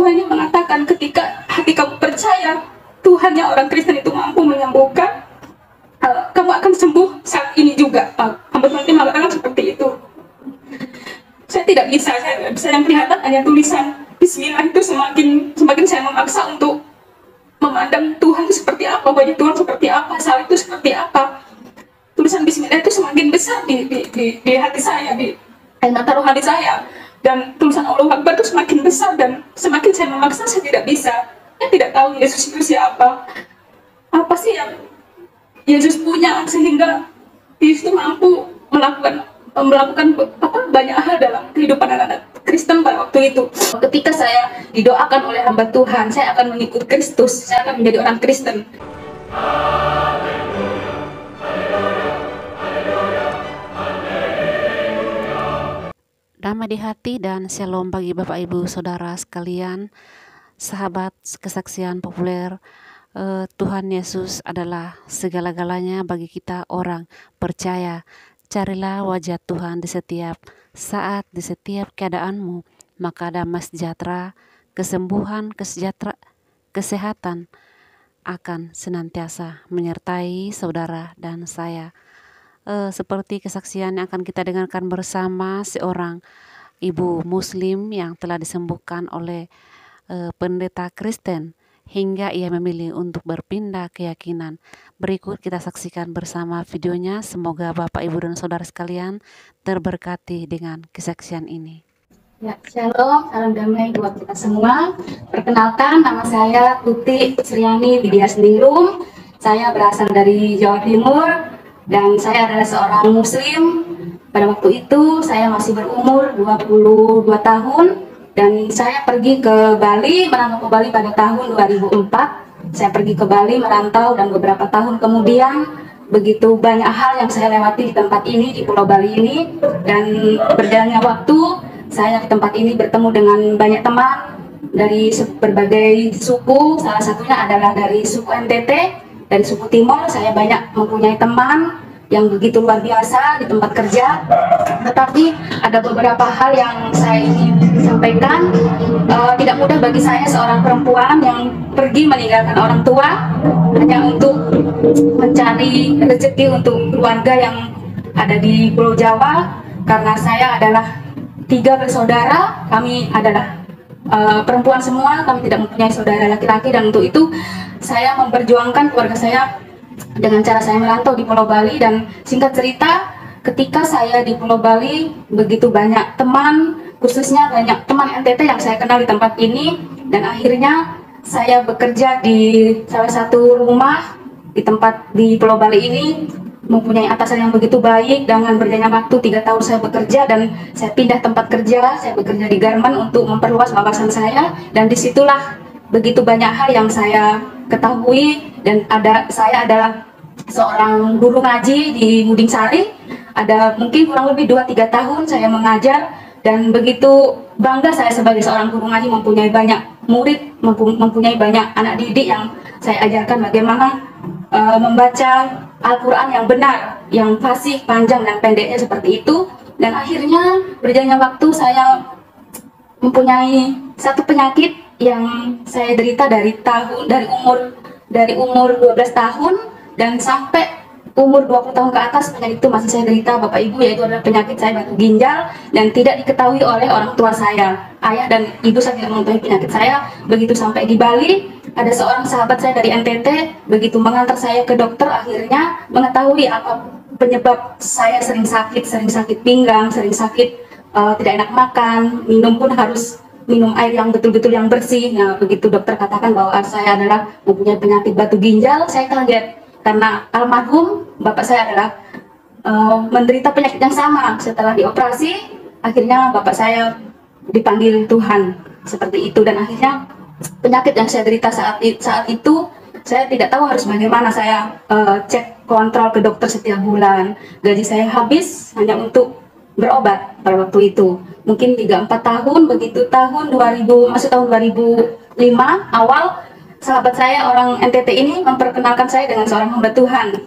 Tuhannya mengatakan ketika hati kamu percaya Tuhan yang orang Kristen itu mampu menyembuhkan, kamu akan sembuh saat ini juga. Hamba Tuhan mengatakan seperti itu. Saya tidak bisa, yang kelihatan hanya tulisan Bismillah itu semakin saya memaksa untuk memandang Tuhan itu seperti apa, wajah Tuhan seperti apa, salib itu seperti apa. Tulisan Bismillah itu semakin besar di hati saya, di mata rohani saya, dan tulisan Allah Akbar itu semakin besar, dan semakin saya memaksa saya tidak bisa. Saya tidak tahu Yesus itu siapa, apa sih yang Yesus punya sehingga Yesus itu mampu melakukan banyak hal dalam kehidupan anak-anak Kristen pada waktu itu. Ketika saya didoakan oleh hamba Tuhan, saya akan mengikut Kristus, saya akan menjadi orang Kristen. Damai di hati dan shalom bagi Bapak Ibu Saudara sekalian, sahabat kesaksian populer. Tuhan Yesus adalah segala-galanya bagi kita orang percaya. Carilah wajah Tuhan di setiap saat, di setiap keadaanmu, maka damai sejahtera, kesembuhan, kesehatan akan senantiasa menyertai saudara dan saya. Seperti kesaksian yang akan kita dengarkan bersama seorang ibu muslim yang telah disembuhkan oleh pendeta Kristen hingga ia memilih untuk berpindah keyakinan. Berikut kita saksikan bersama videonya. Semoga Bapak, Ibu, dan Saudara sekalian terberkati dengan kesaksian ini. Ya, shalom, salam damai buat kita semua. Perkenalkan, nama saya Tuti Sriani Widya Sendingrum. Saya berasal dari Jawa Timur dan saya adalah seorang muslim. Pada waktu itu saya masih berumur 22 tahun. Dan saya pergi ke Bali, merantau ke Bali pada tahun 2004. Saya pergi ke Bali merantau dan beberapa tahun kemudian begitu banyak hal yang saya lewati di tempat ini, di Pulau Bali ini. Dan berjalannya waktu, saya di tempat ini bertemu dengan banyak teman dari berbagai suku. Salah satunya adalah dari suku NTT, dari suku Timor. Saya banyak mempunyai teman yang begitu luar biasa di tempat kerja. Tetapi ada beberapa hal yang saya ingin sampaikan. Tidak mudah bagi saya seorang perempuan yang pergi meninggalkan orang tua hanya untuk mencari rezeki untuk keluarga yang ada di Pulau Jawa. Karena saya adalah 3 bersaudara, kami adalah perempuan semua, kami tidak mempunyai saudara laki-laki, dan untuk itu saya memperjuangkan keluarga saya dengan cara saya merantau di Pulau Bali. Dan singkat cerita, ketika saya di Pulau Bali, begitu banyak teman, khususnya banyak teman NTT yang saya kenal di tempat ini. Dan akhirnya saya bekerja di salah satu rumah di tempat di Pulau Bali ini, mempunyai atasan yang begitu baik. Dengan berjalannya waktu 3 tahun saya bekerja dan saya pindah tempat kerja. Saya bekerja di Garmen untuk memperluas wawasan saya, dan disitulah begitu banyak hal yang saya ketahui. Dan saya adalah seorang guru ngaji di Muding Sari. Ada mungkin kurang lebih 2-3 tahun saya mengajar, dan begitu bangga saya sebagai seorang guru ngaji mempunyai banyak murid, mempunyai banyak anak didik yang saya ajarkan bagaimana membaca Al-Quran yang benar, yang fasih, panjang dan pendeknya seperti itu. Dan akhirnya berjalannya waktu saya mempunyai satu penyakit yang saya derita dari umur 12 tahun dan sampai umur 20 tahun ke atas. Penyakit itu masih saya derita, Bapak Ibu, yaitu adalah penyakit saya batu ginjal, dan tidak diketahui oleh orang tua saya. Ayah dan ibu saya tidak mengetahui penyakit saya. Begitu sampai di Bali, ada seorang sahabat saya dari NTT, begitu mengantar saya ke dokter, akhirnya mengetahui apa penyebab saya sering sakit pinggang, sering sakit, tidak enak makan, minum pun harus minum air yang betul-betul yang bersih. Nah, begitu dokter katakan bahwa saya adalah mempunyai penyakit batu ginjal, saya kaget. Karena almarhum bapak saya adalah menderita penyakit yang sama. Setelah dioperasi, akhirnya bapak saya dipanggil Tuhan seperti itu. Dan akhirnya penyakit yang saya derita saat itu, saya tidak tahu harus bagaimana. Saya cek kontrol ke dokter setiap bulan. Gaji saya habis hanya untuk berobat pada waktu itu. Mungkin 3-4 tahun, begitu tahun 2005 awal, sahabat saya orang NTT ini memperkenalkan saya dengan seorang hamba Tuhan,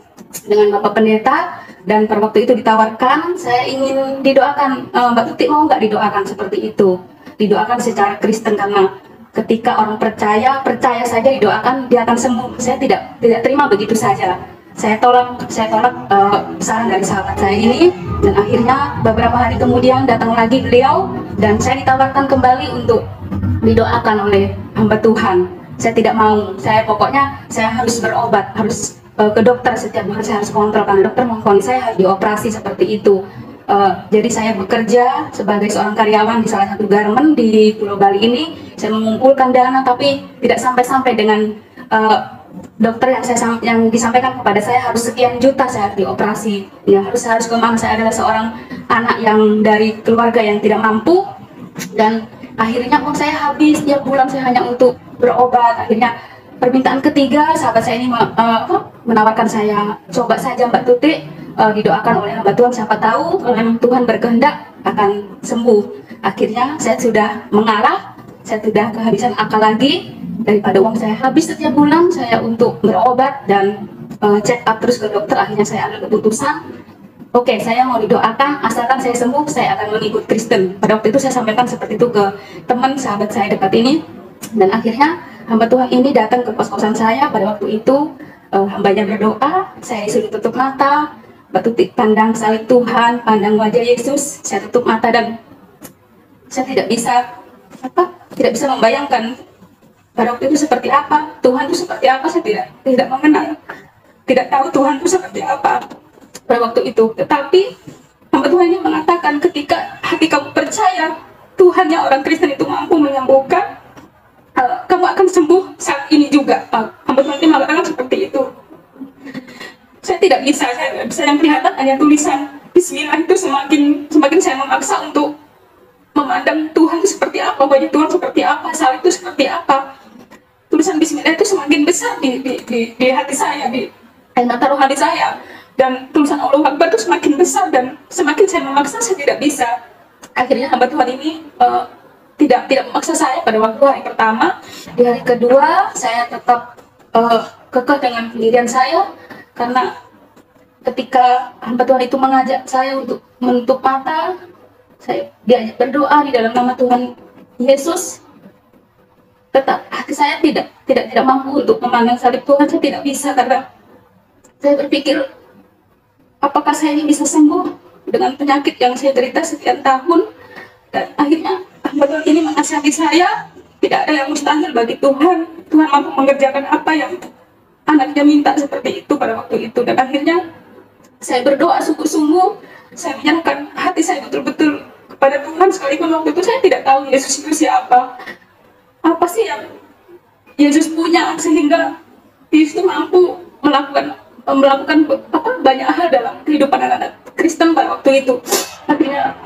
dengan Bapak Pendeta. Dan pada waktu itu ditawarkan, saya ingin didoakan, Mbak Tuti mau nggak didoakan seperti itu, didoakan secara Kristen, karena ketika orang percaya saja didoakan dia akan sembuh. Saya tidak terima begitu saja. Saya tolak saran dari sahabat saya ini, dan akhirnya beberapa hari kemudian datang lagi beliau dan saya ditawarkan kembali untuk didoakan oleh hamba Tuhan. Saya tidak mau. Pokoknya saya harus berobat, harus ke dokter setiap hari. Saya harus kontrol karena dokter memvonis saya harus dioperasi seperti itu. Jadi saya bekerja sebagai seorang karyawan di salah satu garmen di Pulau Bali ini. Saya mengumpulkan dana, tapi tidak sampai dengan dokter yang disampaikan kepada saya harus sekian juta saya harus dioperasi. Ya harus kemana? Saya adalah seorang anak yang dari keluarga yang tidak mampu, dan akhirnya uang saya habis tiap bulan saya hanya untuk berobat. Akhirnya permintaan ketiga sahabat saya ini menawarkan saya, coba saja Mbak Tuti, didoakan oleh hamba Tuhan, siapa tahu kalau memang Tuhan berkehendak akan sembuh. Akhirnya saya sudah mengalah, saya sudah kehabisan akal lagi. Daripada uang saya habis setiap bulan saya untuk berobat dan check up terus ke dokter, akhirnya saya ambil keputusan, oke, saya mau didoakan, asalkan saya sembuh saya akan mengikut Kristen. Pada waktu itu saya sampaikan seperti itu ke teman sahabat saya dekat ini, dan akhirnya hamba Tuhan ini datang ke kos-kosan saya. Pada waktu itu hambanya berdoa, saya disuruh tutup mata, Tuti pandang salib Tuhan, pandang wajah Yesus. Saya tutup mata dan saya tidak bisa membayangkan pada waktu itu seperti apa, Tuhan itu seperti apa. Saya tidak mengenal, tidak tahu Tuhan itu seperti apa pada waktu itu. Tetapi hamba Tuhan ini mengatakan, ketika hati kamu percaya Tuhan yang orang Kristen itu mampu menyembuhkan, kamu akan sembuh saat ini juga. Hamba Tuhan ini mengatakan seperti itu. Saya tidak bisa yang kelihatan hanya tulisan Bismillah itu. Semakin saya memaksa untuk memandang Tuhan itu seperti apa, wajah Tuhan seperti apa, salib itu seperti apa. Tulisan Bismillah itu semakin besar di hati saya, di mata rohani saya, dan tulisan Allahu Akbar itu semakin besar, dan semakin saya memaksa saya tidak bisa. Akhirnya hamba Tuhan ini tidak memaksa saya pada waktu hari pertama. Di hari kedua saya tetap kekeh dengan pendirian saya, karena ketika hamba Tuhan itu mengajak saya untuk menutup mata, saya diajak berdoa di dalam nama Tuhan Yesus. Tetap hati saya tidak mampu untuk memandang salib Tuhan. Saya tidak bisa, karena saya berpikir, apakah saya ini bisa sembuh dengan penyakit yang saya derita sekian tahun. Dan akhirnya hamba Tuhan ini menasihati saya, tidak ada yang mustahil bagi Tuhan. Tuhan mampu mengerjakan apa yang anaknya minta, seperti itu pada waktu itu. Dan akhirnya saya berdoa sungguh-sungguh, saya menyerahkan hati saya betul-betul kepada Tuhan, sekalipun waktu itu saya tidak tahu Yesus itu siapa. Apa sih yang Yesus punya sehingga Yesus itu mampu melakukan banyak hal dalam kehidupan anak-anak Kristen pada waktu itu. Akhirnya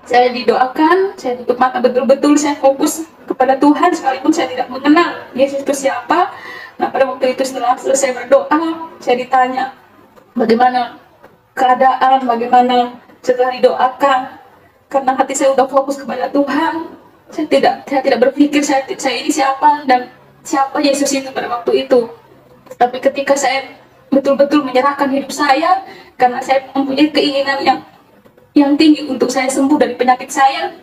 saya didoakan, saya tutup mata betul-betul, saya fokus kepada Tuhan sekalipun saya tidak mengenal Yesus itu siapa. Nah, pada waktu itu setelah selesai berdoa, saya ditanya bagaimana keadaan, bagaimana setelah didoakan. Karena hati saya sudah fokus kepada Tuhan, saya tidak berpikir saya ini siapa dan siapa Yesus itu pada waktu itu. Tapi ketika saya betul-betul menyerahkan hidup saya, karena saya mempunyai keinginan yang tinggi untuk saya sembuh dari penyakit saya,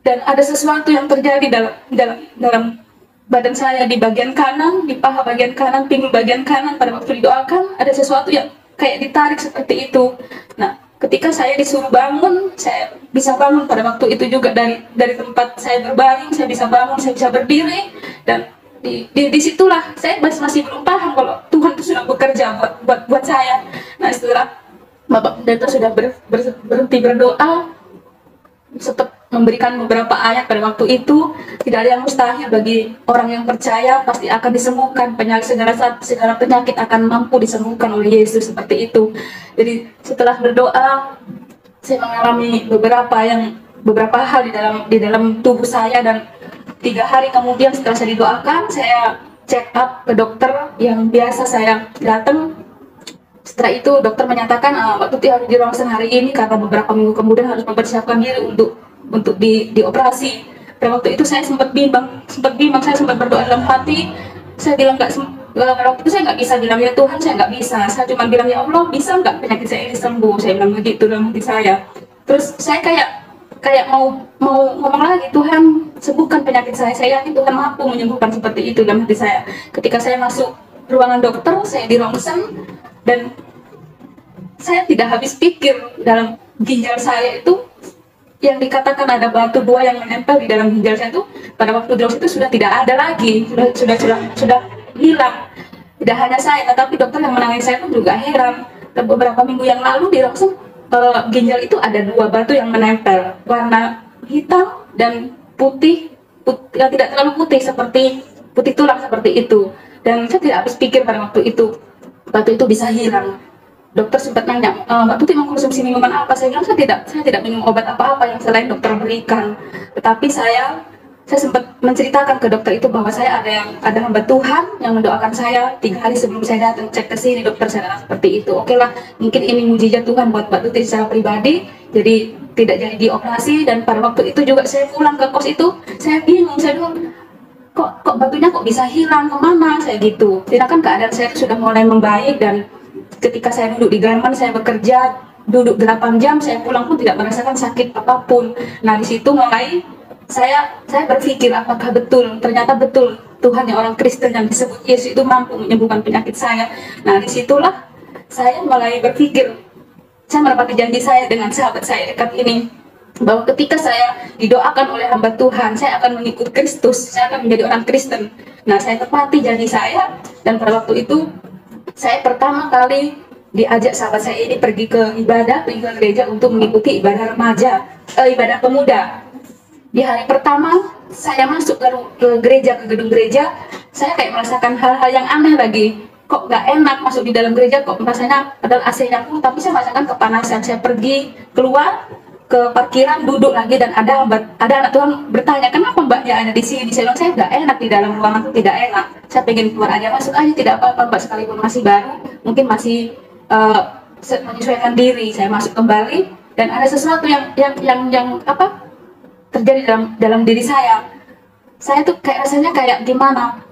dan ada sesuatu yang terjadi dalam badan saya, di bagian kanan, di paha bagian kanan, pinggul bagian kanan. Pada waktu didoakan ada sesuatu yang kayak ditarik seperti itu. Nah, ketika saya disuruh bangun, saya bisa bangun pada waktu itu juga dari tempat saya berbaring. Saya bisa bangun, saya bisa berdiri, dan disitulah saya masih belum paham kalau Tuhan itu sudah bekerja buat saya. Nah, setelah Bapak Pendeta sudah berhenti berdoa, tetap memberikan beberapa ayat pada waktu itu, tidak ada yang mustahil bagi orang yang percaya, pasti akan disembuhkan. Segala penyakit akan mampu disembuhkan oleh Yesus, seperti itu. Jadi setelah berdoa, saya mengalami beberapa hal di dalam tubuh saya, dan 3 hari kemudian setelah saya didoakan, saya check up ke dokter yang biasa saya datang. Setelah itu dokter menyatakan, Mbak Tuti harus dirangsang hari ini karena beberapa minggu kemudian harus mempersiapkan diri untuk dioperasi. Pada waktu itu saya sempat bimbang, saya sempat berdoa dalam hati. Saya bilang pada waktu itu saya nggak bisa bilang ya Tuhan, saya nggak bisa. Saya cuma bilang, ya Allah, bisa nggak penyakit saya ini sembuh? Saya bilang begitu dalam hati saya. Terus saya kayak kayak mau ngomong lagi, Tuhan sembuhkan penyakit saya yakin Tuhan mampu menyembuhkan seperti itu dalam hati saya. Ketika saya masuk ruangan dokter, saya di ronsen dan saya tidak habis pikir dalam ginjal saya itu yang dikatakan ada batu 2 yang menempel di dalam ginjal saya itu pada waktu drops itu sudah tidak ada lagi, sudah hilang. Tidak hanya saya, tetapi dokter yang menangani saya pun juga heran. Dan beberapa minggu yang lalu di ronsen ginjal itu ada 2 batu yang menempel, warna hitam dan putih, yang tidak terlalu putih seperti putih tulang seperti itu. Dan saya tidak habis pikir pada waktu itu batu itu bisa hilang. Dokter sempat nanya, Mbak Tuti mau konsumsi minuman apa? Saya bilang saya tidak minum obat apa-apa yang selain dokter berikan. Tetapi saya sempat menceritakan ke dokter itu bahwa saya ada hamba Tuhan yang mendoakan saya 3 hari sebelum saya datang cek ke sini. Dokter saya bilang seperti itu. Oke lah, mungkin ini mujizat Tuhan buat Mbak Tuti secara pribadi. Jadi tidak jadi dioperasi, dan pada waktu itu juga saya pulang ke kos itu, saya bingung, saya bilang kok batunya kok bisa hilang, kemana saya gitu. Sedangkan keadaan saya sudah mulai membaik, dan ketika saya duduk di Garmen, saya bekerja, duduk 8 jam, saya pulang pun tidak merasakan sakit apapun. Nah, di situ mulai saya berpikir apakah betul, ternyata betul Tuhan yang orang Kristen yang disebut Yesus itu mampu menyembuhkan penyakit saya. Nah, disitulah saya mulai berpikir, saya menepati janji saya dengan sahabat saya dekat ini, bahwa ketika saya didoakan oleh hamba Tuhan, saya akan mengikut Kristus, saya akan menjadi orang Kristen. Nah, saya tepati janji saya, dan pada waktu itu saya pertama kali diajak sahabat saya ini pergi ke gereja untuk mengikuti ibadah remaja, ibadah pemuda. Di hari pertama saya masuk ke gereja, ke gedung gereja, saya kayak merasakan hal-hal yang aneh lagi. Kok nggak enak masuk di dalam gereja, kok rasanya padahal AC-nya full, tapi saya merasakan kepanasan. Saya pergi keluar ke parkiran, duduk lagi, dan ada anak Tuhan bertanya, kenapa mbaknya ada di sini? Saya bilang, saya nggak enak di dalam ruangan itu, tidak enak. Saya pengen keluar aja, masuk aja, tidak apa-apa mbak, sekalipun masih baru, mungkin masih menyesuaikan diri. Saya masuk kembali, dan ada sesuatu yang apa terjadi dalam diri saya. Saya tuh kayak rasanya kayak gimana?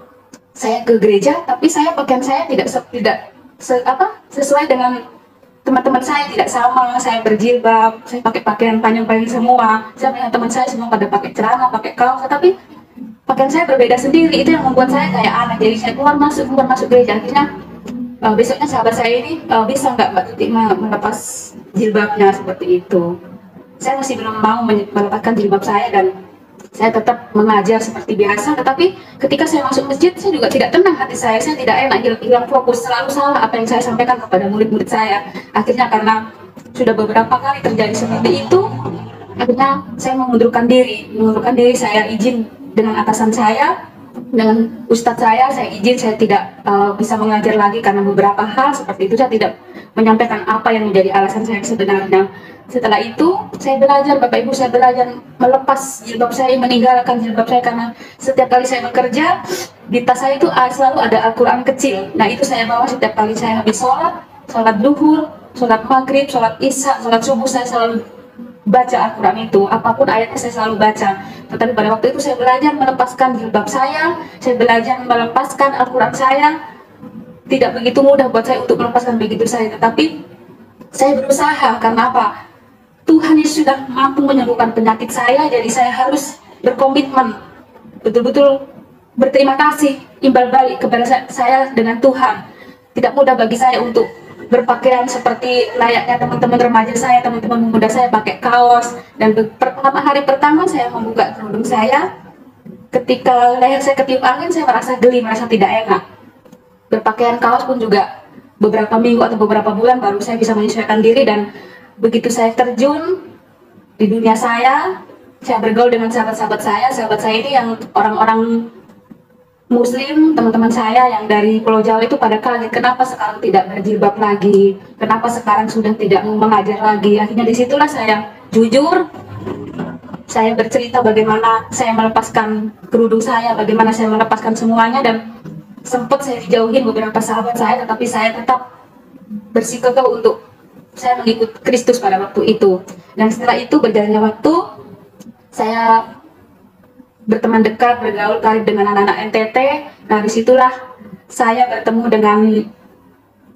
Saya ke gereja, tapi pakaian saya tidak sesuai dengan teman-teman saya, tidak sama. Saya berjilbab, saya pakai pakaian panjang-panjang semua. Saya melihat teman saya semua pada pakai celana, pakai kaos, tapi pakaian saya berbeda sendiri. Itu yang membuat saya kayak aneh. Jadi saya keluar masuk gereja. Akhirnya besoknya sahabat saya ini, bisa nggak Mbak Tuti melepas jilbabnya seperti itu. Saya masih belum mau melepaskan jilbab saya, dan saya tetap mengajar seperti biasa. Tetapi ketika saya masuk masjid, saya juga tidak tenang hati saya tidak enak, hilang fokus, selalu salah apa yang saya sampaikan kepada murid-murid saya. Akhirnya karena sudah beberapa kali terjadi seperti itu, akhirnya saya mengundurkan diri, saya izin dengan atasan saya, dengan ustadz saya izin, saya tidak bisa mengajar lagi karena beberapa hal seperti itu. Saya tidak menyampaikan apa yang menjadi alasan saya sebenarnya. Setelah itu saya belajar, Bapak Ibu, saya belajar melepas jilbab saya, meninggalkan jilbab saya, karena setiap kali saya bekerja di tas saya itu selalu ada Al-Quran kecil. Nah, itu saya bawa setiap kali saya habis sholat duhur, sholat maghrib, sholat isya, sholat subuh, saya selalu baca Al-Quran itu, apapun ayatnya saya selalu baca. Tetapi pada waktu itu saya belajar melepaskan jilbab saya belajar melepaskan Al-Quran saya. Tidak begitu mudah buat saya untuk melepaskan begitu saya, tetapi saya berusaha. Karena apa? Tuhan Yesus sudah mampu menyembuhkan penyakit saya, jadi saya harus berkomitmen, betul-betul berterima kasih, imbal balik kepada saya dengan Tuhan. Tidak mudah bagi saya untuk berpakaian seperti layaknya teman-teman remaja saya, teman-teman muda saya, pakai kaos. Dan hari pertama saya membuka kerudung saya, ketika leher saya ketiup angin, saya merasa geli, merasa tidak enak. Berpakaian kaos pun juga beberapa minggu atau beberapa bulan baru saya bisa menyesuaikan diri. Dan begitu saya terjun di dunia saya bergaul dengan sahabat-sahabat saya ini yang orang-orang Muslim, teman-teman saya yang dari Pulau Jawa itu pada kaget, kenapa sekarang tidak berjilbab lagi, kenapa sekarang sudah tidak mengajar lagi. Akhirnya disitulah saya jujur, saya bercerita bagaimana saya melepaskan kerudung saya, bagaimana saya melepaskan semuanya. Dan sempat saya dijauhin beberapa sahabat saya, tetapi saya tetap bersikukuh untuk saya mengikut Kristus pada waktu itu. Dan setelah itu berjalannya waktu, saya berteman dekat, bergaul karib dengan anak-anak NTT. Nah, disitulah saya bertemu dengan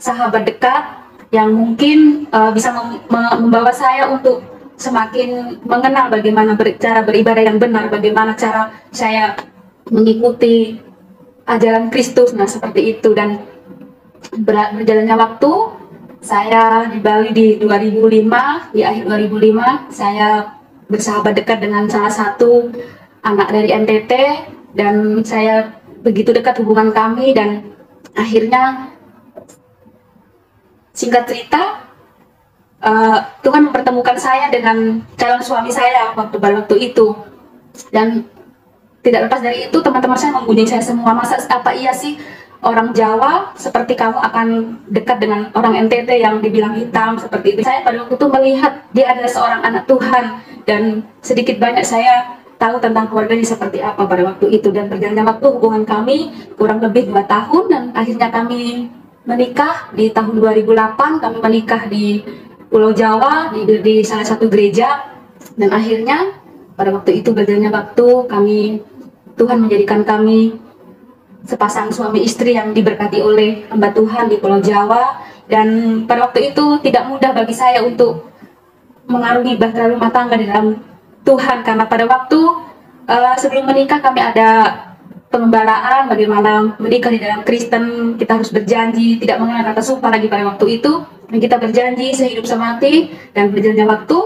sahabat dekat yang mungkin bisa membawa saya untuk semakin mengenal bagaimana cara beribadah yang benar, bagaimana cara saya mengikuti ajaran Kristus. Nah, seperti itu. Dan berjalannya waktu, saya di Bali di 2005, di akhir 2005, saya bersahabat dekat dengan salah satu anak dari NTT, dan saya begitu dekat hubungan kami, dan akhirnya, singkat cerita, Tuhan mempertemukan saya dengan calon suami saya pada waktu itu. Dan tidak lepas dari itu, teman-teman saya membunyi saya semua, masa apa iya sih orang Jawa seperti kamu akan dekat dengan orang NTT yang dibilang hitam seperti itu. Saya pada waktu itu melihat dia adalah seorang anak Tuhan, dan sedikit banyak saya tahu tentang keluarganya seperti apa pada waktu itu. Dan berjalannya waktu, hubungan kami kurang lebih 2 tahun, dan akhirnya kami menikah di tahun 2008. Kami menikah di Pulau Jawa, di salah satu gereja. Dan akhirnya pada waktu itu, berjalannya waktu, Tuhan menjadikan kami sepasang suami istri yang diberkati oleh hamba Tuhan di Pulau Jawa. Dan pada waktu itu tidak mudah bagi saya untuk mengarungi bahtera rumah tangga di dalam Tuhan, karena pada waktu sebelum menikah kami ada pengembalaan bagaimana menikah di dalam Kristen. Kita harus berjanji, tidak mengenal kata sumpah lagi pada waktu itu, dan kita berjanji sehidup semati. Dan berjalannya waktu,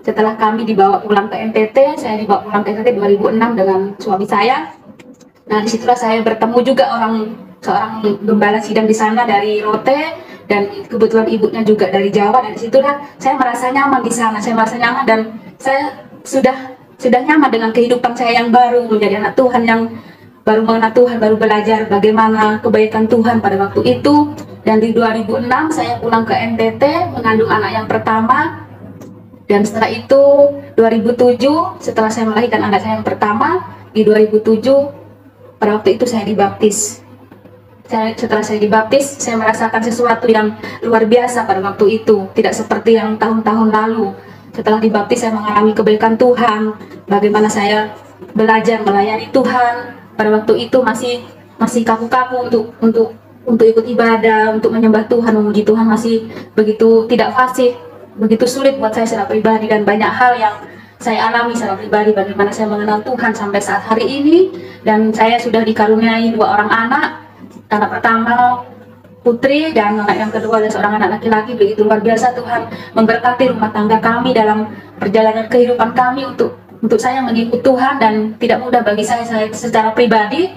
setelah kami dibawa pulang ke NTT, saya dibawa pulang ke NTT 2006 dengan suami saya. Nah, disitulah saya bertemu juga seorang gembala sidang di sana dari Rote, dan kebetulan ibunya juga dari Jawa. Dan disitulah saya merasa nyaman di sana. Saya merasa nyaman, dan saya sudah nyaman dengan kehidupan saya yang baru, menjadi anak Tuhan yang baru mengenal Tuhan, baru belajar bagaimana kebaikan Tuhan pada waktu itu. Dan di 2006 saya pulang ke NTT mengandung anak yang pertama. Dan setelah itu 2007, setelah saya melahirkan anak saya yang pertama, di 2007 pada waktu itu saya dibaptis. Setelah saya dibaptis, saya merasakan sesuatu yang luar biasa pada waktu itu, tidak seperti yang tahun-tahun lalu. Setelah dibaptis, saya mengalami kebaikan Tuhan, bagaimana saya belajar melayani Tuhan. Pada waktu itu masih kaku-kaku untuk ikut ibadah, untuk menyembah Tuhan, memuji Tuhan, masih begitu tidak fasih, begitu sulit buat saya secara pribadi. Dan banyak hal yang saya alami secara pribadi, bagaimana saya mengenal Tuhan sampai saat hari ini. Dan saya sudah dikaruniai 2 orang anak pertama putri, dan anak yang kedua adalah seorang anak laki-laki. Begitu luar biasa Tuhan memberkati rumah tangga kami dalam perjalanan kehidupan kami untuk saya mengikuti Tuhan. Dan tidak mudah bagi saya secara pribadi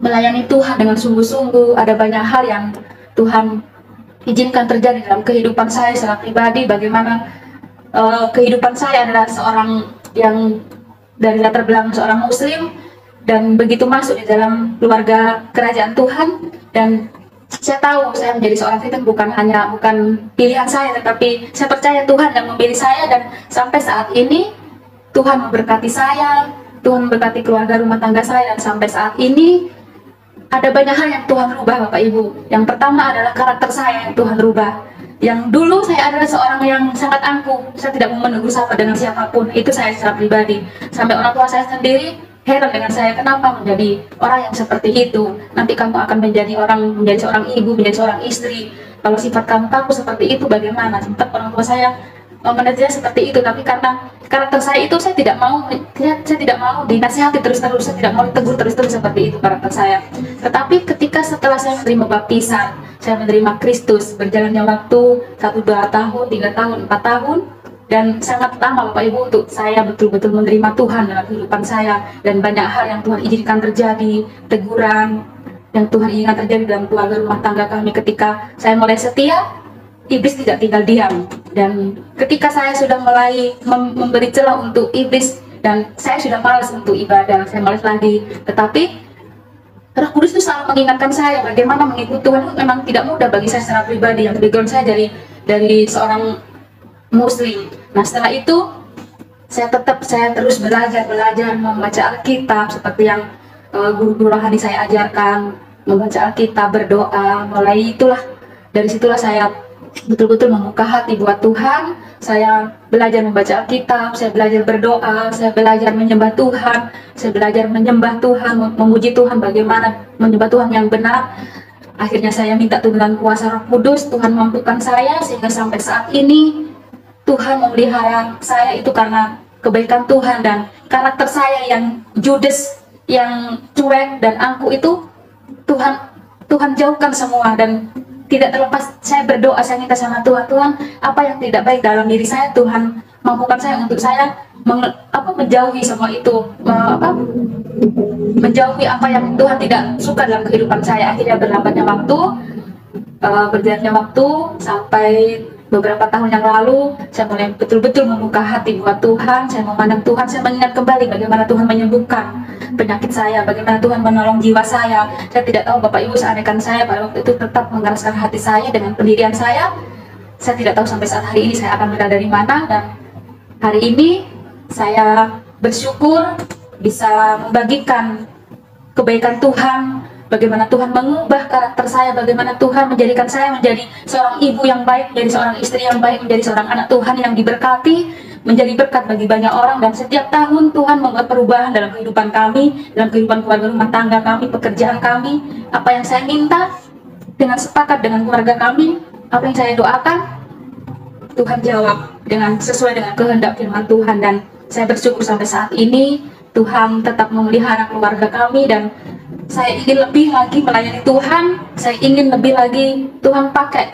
melayani Tuhan dengan sungguh-sungguh. Ada banyak hal yang Tuhan izinkan terjadi dalam kehidupan saya secara pribadi, bagaimana kehidupan saya adalah seorang yang dari latar belakang seorang muslim, dan begitu masuk di dalam keluarga kerajaan Tuhan. Dan saya tahu saya menjadi seorang Kristen bukan pilihan saya, tetapi saya percaya Tuhan yang memilih saya. Dan sampai saat ini Tuhan memberkati saya, Tuhan memberkati keluarga rumah tangga saya. Dan sampai saat ini ada banyak hal yang Tuhan rubah, Bapak Ibu. Yang pertama adalah karakter saya yang Tuhan rubah. Yang dulu saya adalah seorang yang sangat angkuh, saya tidak mau menegur sapa dengan siapapun, itu saya secara pribadi. Sampai orang tua saya sendiri heran dengan saya, kenapa menjadi orang yang seperti itu? Nanti kamu akan menjadi seorang ibu, menjadi seorang istri. Kalau sifat kamu kaku seperti itu bagaimana? Sempat orang tua saya menegur seperti itu, tapi karena karakter saya itu, saya tidak mau dinasihati terus-terus, saya tidak mau ditegur terus-terus, seperti itu karakter saya. Tetapi setelah saya menerima baptisan, saya menerima Kristus, berjalannya waktu 1, 2 tahun, 3 tahun, 4 tahun, dan sangat lama Bapak Ibu untuk saya betul-betul menerima Tuhan dalam kehidupan saya. Dan banyak hal yang Tuhan izinkan terjadi, teguran yang Tuhan izinkan terjadi dalam keluarga rumah tangga kami. Ketika saya mulai setia, iblis tidak tinggal diam. Dan ketika saya sudah mulai memberi celah untuk iblis, dan saya sudah malas untuk ibadah, saya malas lagi, tetapi Roh Kudus itu selalu mengingatkan saya bagaimana mengikuti Tuhan itu memang tidak mudah bagi saya secara pribadi, yang background saya dari seorang muslim. Nah, setelah itu saya terus belajar membaca Alkitab seperti yang guru-guru rohani saya ajarkan, membaca Alkitab, berdoa. Dari situlah saya betul-betul membuka hati buat Tuhan. Saya belajar membaca Alkitab, saya belajar berdoa, saya belajar menyembah Tuhan, saya belajar menyembah Tuhan, memuji Tuhan, bagaimana menyembah Tuhan yang benar. Akhirnya saya minta tuntunan kuasa Roh Kudus, Tuhan mampukan saya sehingga sampai saat ini Tuhan memelihara saya itu karena kebaikan Tuhan, dan karakter saya yang judes, yang cuek dan angkuh itu Tuhan jauhkan semua. Dan tidak terlepas saya berdoa, saya minta sama Tuhan, Tuhan, apa yang tidak baik dalam diri saya, Tuhan mampukan saya untuk saya menjauhi semua itu, menjauhi apa yang Tuhan tidak suka dalam kehidupan saya. Akhirnya berjalannya waktu sampai beberapa tahun yang lalu, saya mulai betul-betul membuka hati buat Tuhan. Saya memandang Tuhan, saya mengingat kembali bagaimana Tuhan menyembuhkan penyakit saya, bagaimana Tuhan menolong jiwa saya. Saya tidak tahu Bapak Ibu seanekan saya pada waktu itu tetap mengeraskan hati saya dengan pendirian saya. Saya tidak tahu sampai saat hari ini saya akan berada di mana, dan hari ini saya bersyukur bisa membagikan kebaikan Tuhan, bagaimana Tuhan mengubah karakter saya, bagaimana Tuhan menjadikan saya menjadi seorang ibu yang baik, menjadi seorang istri yang baik, menjadi seorang anak Tuhan yang diberkati, menjadi berkat bagi banyak orang. Dan setiap tahun Tuhan membuat perubahan dalam kehidupan kami, dalam kehidupan keluarga rumah tangga kami, pekerjaan kami. Apa yang saya minta dengan sepakat dengan keluarga kami, apa yang saya doakan, Tuhan jawab dengan sesuai dengan kehendak firman Tuhan. Dan saya bersyukur sampai saat ini Tuhan tetap memelihara keluarga kami, dan saya ingin lebih lagi melayani Tuhan. Saya ingin lebih lagi Tuhan pakai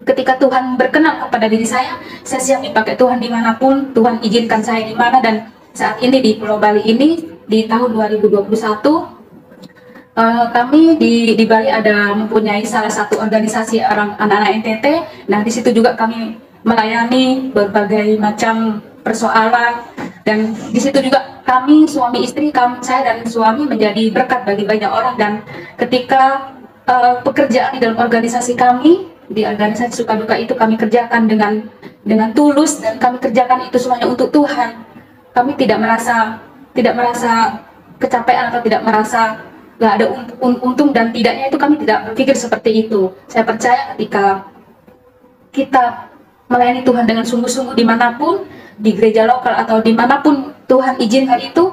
ketika Tuhan berkenan kepada diri saya siap dipakai Tuhan dimanapun Tuhan izinkan saya di mana. Dan saat ini di Pulau Bali ini di tahun 2021, kami di Bali ada mempunyai salah satu organisasi orang anak-anak NTT. Nah, di situ juga kami melayani berbagai macam persoalan, dan di situ juga kami suami istri, saya dan suami menjadi berkat bagi banyak orang. Dan ketika pekerjaan di dalam organisasi kami, di organisasi suka duka itu kami kerjakan dengan tulus, dan kami kerjakan itu semuanya untuk Tuhan. Kami tidak merasa kecapean atau tidak merasa nggak ada untung dan tidaknya, itu kami tidak berpikir seperti itu. Saya percaya ketika kita melayani Tuhan dengan sungguh-sungguh dimanapun, di gereja lokal atau dimanapun Tuhan izinkan itu,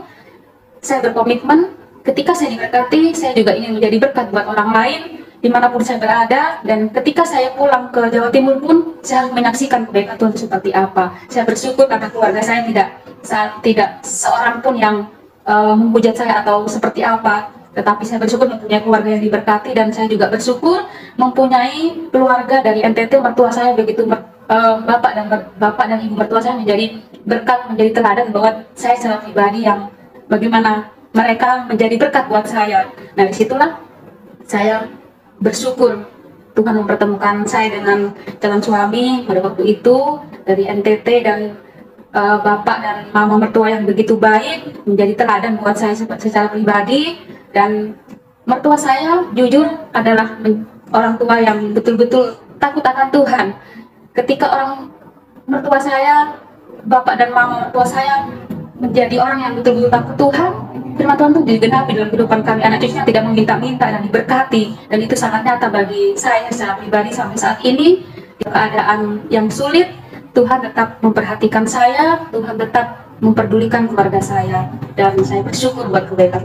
saya berkomitmen ketika saya diberkati, saya juga ingin menjadi berkat buat orang lain dimanapun saya berada. Dan ketika saya pulang ke Jawa Timur pun, saya menyaksikan kebaikan Tuhan seperti apa. Saya bersyukur karena keluarga saya tidak seorang pun yang menghujat saya atau seperti apa, tetapi saya bersyukur mempunyai keluarga yang diberkati. Dan saya juga bersyukur mempunyai keluarga dari NTT. Mertua saya begitu bapak dan ibu mertua saya menjadi berkat, menjadi teladan buat saya secara pribadi, yang bagaimana mereka menjadi berkat buat saya. Nah, disitulah saya bersyukur Tuhan mempertemukan saya dengan calon suami pada waktu itu dari NTT, dan bapak dan mama mertua yang begitu baik, menjadi teladan buat saya secara pribadi. Dan mertua saya jujur adalah orang tua yang betul-betul takut akan Tuhan. Ketika orang mertua saya, bapak dan mama mertua saya menjadi orang yang betul-betul takut Tuhan, firman Tuhan itu digenapi dalam kehidupan kami. Anak cucunya tidak meminta-minta dan diberkati, dan itu sangat nyata bagi saya secara pribadi sampai saat ini. Di keadaan yang sulit, Tuhan tetap memperhatikan saya, Tuhan tetap memperdulikan keluarga saya, dan saya bersyukur buat kebaikan